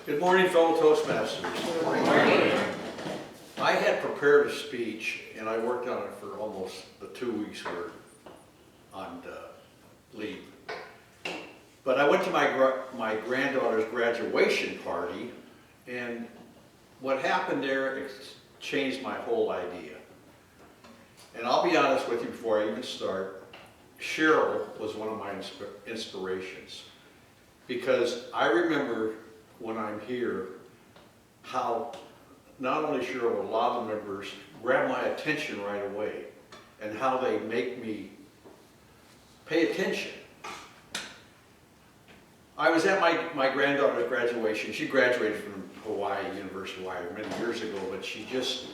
Good morning, fellow Toastmasters. Good morning. I had prepared a speech, and I worked on it for almost the 2 weeks we're on leave. But I went to my granddaughter's graduation party, and what happened there changed my whole idea. And I'll be honest with you before I even start, Cheryl was one of my inspirations. Because I remember when I'm here, how not only Cheryl, but a lot of the members grab my attention right away, and how they make me pay attention. I was at my granddaughter's graduation. She graduated from University of Hawaii many years ago, but she just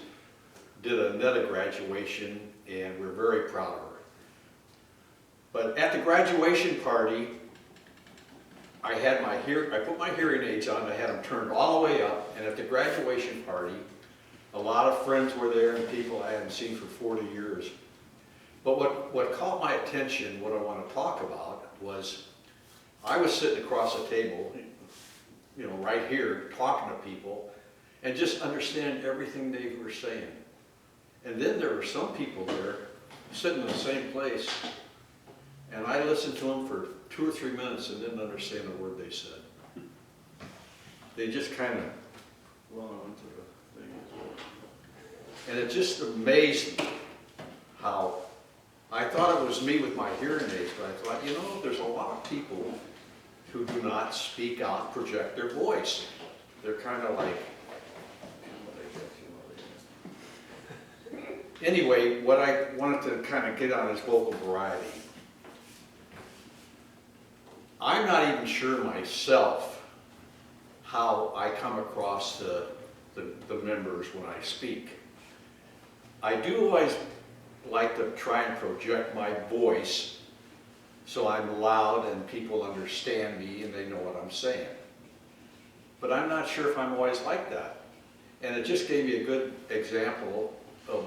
did another graduation, and we're very proud of her. But at the graduation party, I put my hearing aids on, I had them turned all the way up, and at the graduation party, a lot of friends were there and people I hadn't seen for 40 years. But what caught my attention, what I want to talk about, was I was sitting across the table, right here, talking to people, and just understand everything they were saying. And then there were some people there, sitting in the same place, and I listened to them for 2 or 3 minutes and didn't understand a word they said. They just kind of went on to the thing as well. And it just amazed me how I thought it was me with my hearing aids, but I thought, there's a lot of people who do not speak out, project their voice. They're kind of like, anyway, what I wanted to kind of get on is vocal variety. I'm not even sure myself how I come across the members when I speak. I do always like to try and project my voice so I'm loud and people understand me and they know what I'm saying. But I'm not sure if I'm always like that. And it just gave me a good example of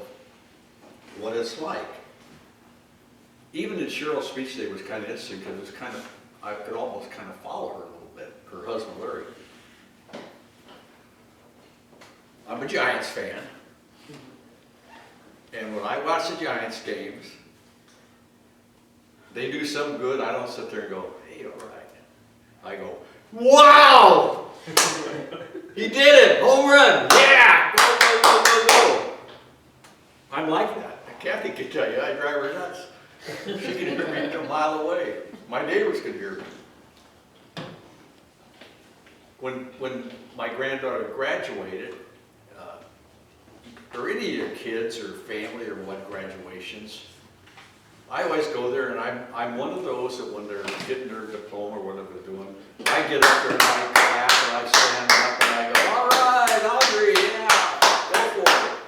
what it's like. Even in Cheryl's speech today was kind of interesting because it's kind of, I could almost kind of follow her a little bit, her husband Larry. I'm a Giants fan, and when I watch the Giants games, they do something good, I don't sit there and go, hey, all right. I go, wow! He did it! Home run! Yeah! Go, go, go, go, go! I'm like that. Kathy can tell you, I drive her nuts. She can hear me a mile away. My neighbors could hear me. When my granddaughter graduated, or any of your kids or family or what graduations, I always go there and I'm one of those that when they're getting their diploma or whatever they're doing, I get up there and I clap and I stand up and I go, all right, Audrey, yeah, go for it.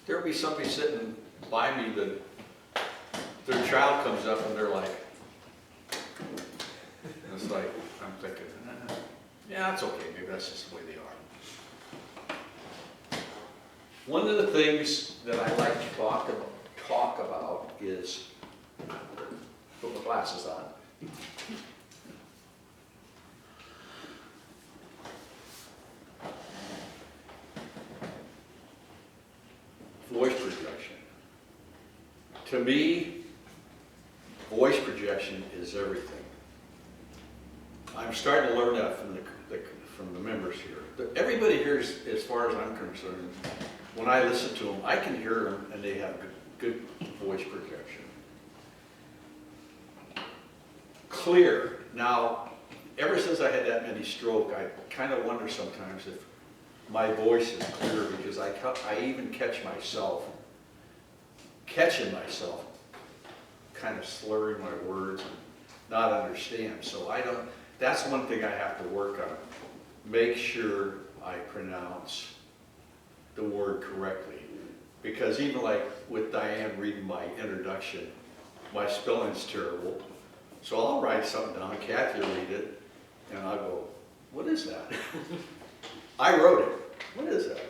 There'll be somebody sitting by me that their child comes up and they're like, and it's like, I'm thinking, yeah, that's okay, maybe that's just the way they are. One of the things that I like to talk about is, put my glasses on. Voice projection. To me, voice projection is everything. I'm starting to learn that from the members here. Everybody here, as far as I'm concerned, when I listen to them, I can hear them and they have good voice projection. Clear. Now, ever since I had that mini stroke, I kind of wonder sometimes if my voice is clear because I even catch myself, catching myself, kind of slurring my words and not understand. So that's one thing I have to work on. Make sure I pronounce the word correctly. Because even like with Diane reading my introduction, my spelling's terrible. So I'll write something down, Kathy will read it, and I'll go, what is that? I wrote it. What is that?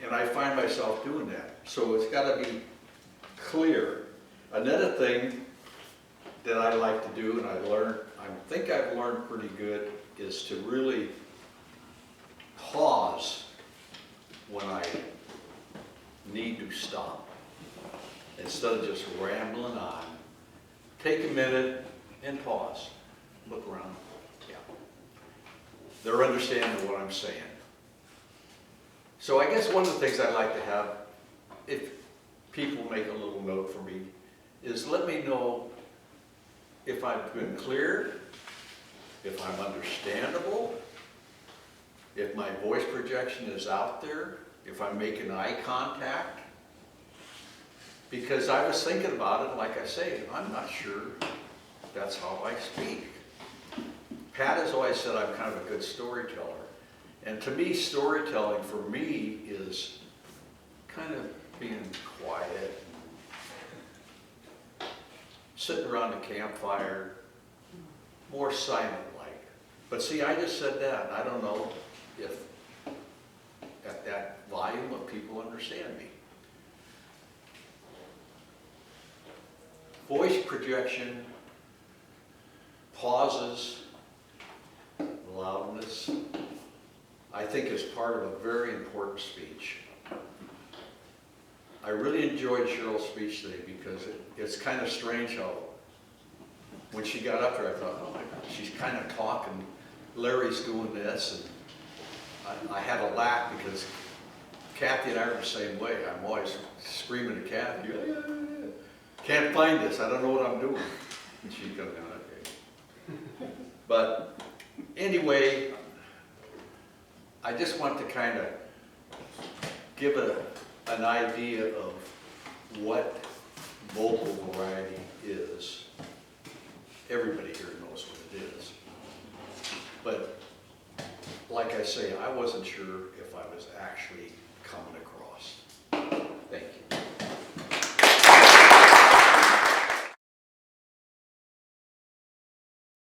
And I find myself doing that. So it's got to be clear. Another thing that I like to do, and I think I've learned pretty good, is to really pause when I need to stop. Instead of just rambling on, take a minute and pause. Look around. Yeah. They're understanding what I'm saying. So I guess one of the things I'd like to have, if people make a little note for me, is let me know if I've been clear, if I'm understandable, if my voice projection is out there, if I'm making eye contact. Because I was thinking about it, like I say, I'm not sure that's how I speak. Pat has always said I'm kind of a good storyteller. And to me, storytelling for me is kind of being quiet, sitting around a campfire, more silent-like. But see, I just said that, and I don't know if at that volume of people understand me. Voice projection, pauses, loudness, I think is part of a very important speech. I really enjoyed Cheryl's speech today because it's kind of strange how, when she got up there, I thought, oh my God, she's kind of talking, Larry's doing this, and I had a laugh because Kathy and I are the same way. I'm always screaming at Kathy, yeah, yeah, yeah. Can't find this, I don't know what I'm doing. And she comes down, okay. But anyway, I just want to kind of give an idea of what vocal variety is. Everybody here knows what it is. But like I say, I wasn't sure if I was actually coming across. Thank you.